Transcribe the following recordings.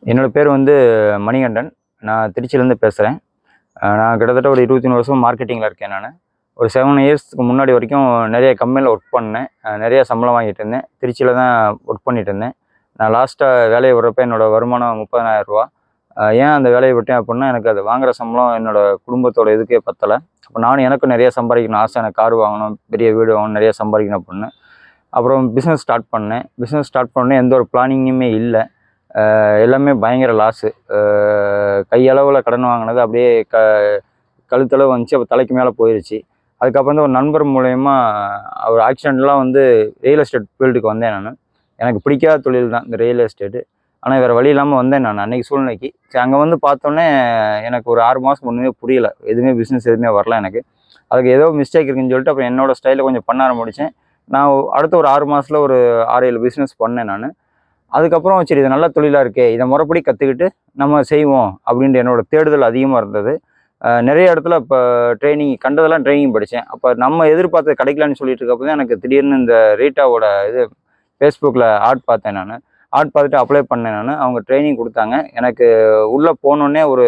என்னோட பேர் வந்து மணிகண்டன். நான் திருச்சியிலேருந்து பேசுகிறேன். நான் கிட்டத்தட்ட ஒரு 23 வருஷம் மார்க்கெட்டிங்கில் இருக்கேன் நான். ஒரு 7 இயர்ஸ்க்கு முன்னாடி வரைக்கும் நிறைய கம்பெனியில் ஒர்க் பண்ணேன். நிறைய சம்பளம் வாங்கிட்டு இருந்தேன். திருச்சியில் தான் ஒர்க் பண்ணிட்டு இருந்தேன். நான் லாஸ்ட்டாக வேலையை விடுறப்ப என்னோடய வருமானம் ரூ. 30,000. ஏன் அந்த வேலையை விட்டேன் அப்படின்னா, எனக்கு அது வாங்குகிற சம்பளம் என்னோடய குடும்பத்தோட இதுக்கே பத்தலை. அப்போ எனக்கும் நிறைய சம்பாதிக்கணும் ஆசை. எனக்கு கார் வாங்கணும், பெரிய வீடு வாங்கணும், நிறைய சம்பாதிக்கணும் அப்படின்னு. அப்புறம் பிஸ்னஸ் ஸ்டார்ட் பண்ணேன். பிஸ்னஸ் ஸ்டார்ட் பண்ணேன், எந்த ஒரு பிளானிங்குமே இல்லை. எல்லாமே பயங்கர லாஸு. கையளவில் கடன் வாங்கினது அப்படியே கழுத்தளவு வந்துச்சு. அப்போ தலைக்கு மேலே போயிடுச்சு. அதுக்கப்புறம் வந்து ஒரு நண்பர் மூலயமா ஒரு ஆக்சிடெண்ட்லாம் வந்து ரியல் எஸ்டேட் ஃபீல்டுக்கு வந்தேன் நான். எனக்கு பிடிக்காத தொழில் தான் இந்த ரியல் எஸ்டேட்டு. ஆனால் வேறு வழி இல்லாமல் வந்தேன் நான் அன்றைக்கி சூழ்நிலைக்கு. சரி, அங்கே வந்து பார்த்தோன்னே எனக்கு ஒரு 6 மாதம் ஒன்றுமே புரியல. எதுவுமே பிஸ்னஸ் எதுவுமே வரல எனக்கு. அதுக்கு ஏதோ மிஸ்டேக் இருக்குதுன்னு சொல்லிட்டு அப்புறம் என்னோடய ஸ்டைலில் கொஞ்சம் பண்ண ஆரம்பித்தேன். நான் அடுத்த ஒரு 6 மாதத்தில் ஒரு 6-7 பிஸ்னஸ் பண்ணேன் நான். அதுக்கப்புறம் சரி, இது நல்ல தொழிலாக இருக்கே, இதை முறைப்படி கற்றுக்கிட்டு நம்ம செய்வோம் அப்படின்ற என்னோடய தேடுதல் அதிகமாக இருந்தது. நிறைய இடத்துல இப்போ கண்டதெல்லாம் ட்ரைனிங் படித்தேன். அப்போ நம்ம எதிர்பார்த்தது கிடைக்கலான்னு சொல்லிட்டு இருக்கப்போ தான் எனக்கு திடீர்னு இந்த ரீட்டாவோட இது ஃபேஸ்புக்கில் ஆட் பார்த்தேன் நான். ஆட் பார்த்துட்டு அப்ளை பண்ணேன் நான். அவங்க ட்ரைனிங் கொடுத்தாங்க. எனக்கு உள்ளே போனோடனே ஒரு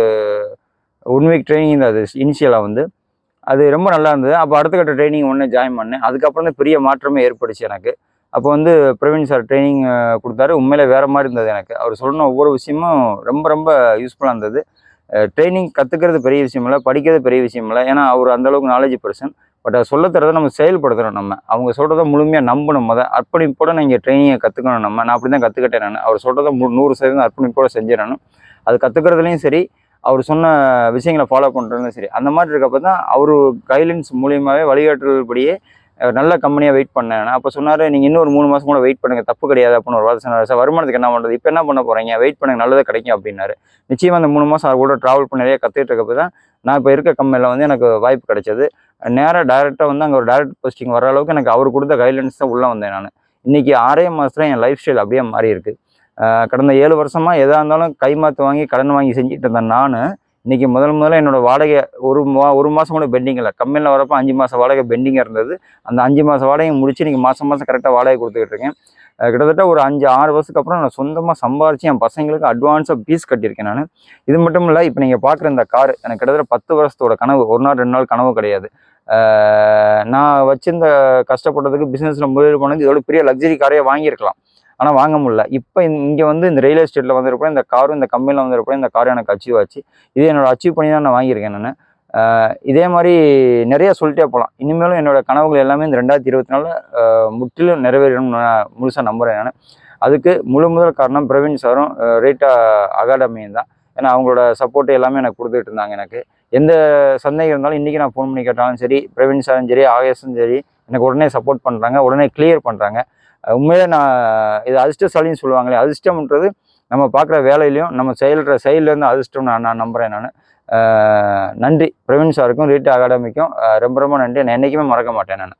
1 வீக் ட்ரைனிங் தான் அது இனிஷியலாக வந்து. அது ரொம்ப நல்லா இருந்தது. அப்போ அடுத்த கட்ட ட்ரைனிங் ஒன்று ஜாயின் பண்ணேன். அதுக்கப்புறம் தான் பெரிய மாற்றமே ஏற்பட்டுச்சு எனக்கு. அப்போ வந்து பிரவீன் சார் ட்ரைனிங் கொடுத்தாரு. உண்மையிலே வேறு மாதிரி இருந்தது எனக்கு. அவர் சொன்ன ஒவ்வொரு விஷயமும் ரொம்ப ரொம்ப யூஸ்ஃபுல்லாக இருந்தது. ட்ரைனிங் கற்றுக்கிறது பெரிய விஷயம் இல்லை, படிக்கிறது பெரிய விஷயம் இல்லை. ஏன்னா அவர் அந்தளவுக்கு நாலேஜ் பர்சன். பட் அதை சொல்ல நம்ம செயல்படுத்தணும். நம்ம அவங்க சொல்கிறத முழுமையாக நம்பணும். அர்ப்பணிப்போட நான் இங்கே ட்ரைனிங்கை கற்றுக்கணும். நான் அப்படி தான் கற்றுக்கிட்டேன் நான். அவர் சொல்கிறத 100% அர்ப்பணிப்போட செஞ்சேன் நான். அது கற்றுக்கிறதுலையும் சரி, அவர் சொன்ன விஷயங்களை ஃபாலோ பண்ணுறதுலையும் சரி, அந்த மாதிரி இருக்கப்போ தான் அவர் கைட்லைன்ஸ் மூலியமாகவே வழிகாட்டுதல் படியே நல்ல கம்பெனியாக வெயிட் பண்ணேன். அப்போ சொன்னார், நீங்கள் இன்னும் ஒரு 3 மாதம் கூட வெயிட் பண்ணுங்கள், தப்பு கிடையாது அப்படின்னு ஒரு வார்த்தை சொன்னார். சார், வருமானத்துக்கு என்ன பண்ணுறது, இப்போ என்ன பண்ண போகிறீங்க, வெயிட் பண்ணுங்கள், நல்லதாக கிடைக்கும் அப்படின்னாரு. நிச்சயமாக அந்த 3 மாதம் அவர் கூட ட்ராவல் பண்ணி நிறைய கற்றுக்கிட்டு இருக்கப்போ தான் நான் இப்போ இருக்க கம்பெனியில் வந்து எனக்கு வாய்ப்பு கிடைச்சது. டேரெக்டாக வந்து அங்கே ஒரு டேரக்ட் போஸ்டிங் வர அளவுக்கு எனக்கு அவர் கொடுத்த கைட்லைன்ஸ் தான் உள்ளே வந்தேன் நான். இன்றைக்கி 6 மாதத்தில் என் லைஃப் ஸ்டைல் அப்படியே மாறி இருக்குது. கடந்த 7 வருஷமாக எதாக இருந்தாலும் கைமாற்று வாங்கி கடன் வாங்கி செஞ்சுட்டு இருந்தேன் நான். இன்றைக்கி முதல்ல என்னோடய வாடகை ஒரு மாதம் கூட பெண்டிங் இல்லை. கம்பெனியில் வரப்போ 5 மாதம் வாடகை பெண்டிங்காக இருந்தது. அந்த 5 மாதம் வாடகையை முடிச்சு இன்றைக்கி மாதம் கரெக்டாக வாடகை கொடுத்துக்கிட்டு இருக்கேன். கிட்டத்தட்ட ஒரு 5-6 வருஷத்துக்கு அப்புறம் நான் சொந்தமாக சம்பாரித்து என் பசங்களுக்கு அட்வான்ஸாக ஃபீஸ் கட்டியிருக்கேன் நான். இது மட்டும் இல்லை, இப்போ நீங்கள் பார்க்குற இந்த கார் எனக்கு கிட்டத்தட்ட 10 வருஷத்தோட கனவு. ஒரு நாள் 2 நாள் கனவு கிடையாது. நான் வச்சிருந்த கஷ்டப்பட்டதுக்கு பிஸ்னஸில் முதலீடு பண்ணது இதோட பெரிய லக்ஸரி காரையே வாங்கியிருக்கலாம். ஆனால் வாங்க முடியல. இப்போ இங்கே வந்து இந்த ரியல் எஸ்டேட்டில் வந்திருப்பேன், இந்த காரும் இந்த கம்பெனியில் வந்திருப்பேன், இந்த கார் எனக்கு அச்சீவ் ஆச்சு. இது என்னோடய அச்சீவ் பண்ணி தான் நான் வாங்கியிருக்கேன் நான். இதே மாதிரி நிறையா சொல்லிட்டே போகலாம். இனிமேலும் என்னோடய கனவுகள் எல்லாமே இந்த 2024 முற்றிலும் நிறைவேறணும்னு நான் முழுசாக நம்புகிறேன் நான். அதுக்கு முதல் காரணம் பிரவீன் சாரும் ரீட்டா அகாடமியும் தான். ஏன்னா அவங்களோட சப்போர்ட்டு எல்லாமே எனக்கு கொடுத்துட்டு இருந்தாங்க. எனக்கு எந்த சந்தேகம் இருந்தாலும் இன்றைக்கி நான் ஃபோன் பண்ணி கேட்டாலும் சரி, பிரவீன் சாரும் சரி, ஆகேஷும் சரி, எனக்கு உடனே சப்போர்ட் பண்ணுறாங்க, உடனே கிளியர் பண்ணுறாங்க. உண்மையிலே நான் இது அதிர்ஷ்டசாலின்னு சொல்லுவாங்களே, அதிர்ஷ்டம்ன்றது நம்ம பார்க்குற வேலையிலையும் நம்ம செயல்லேருந்து அதிர்ஷ்டம் நான் நம்புகிறேன் நான். நன்றி பிரவீன் சாருக்கும் ரீட்டா அகாடமிக்கும் ரொம்ப ரொம்ப நன்றி. நான் என்றைக்குமே மறக்க மாட்டேன் நான்.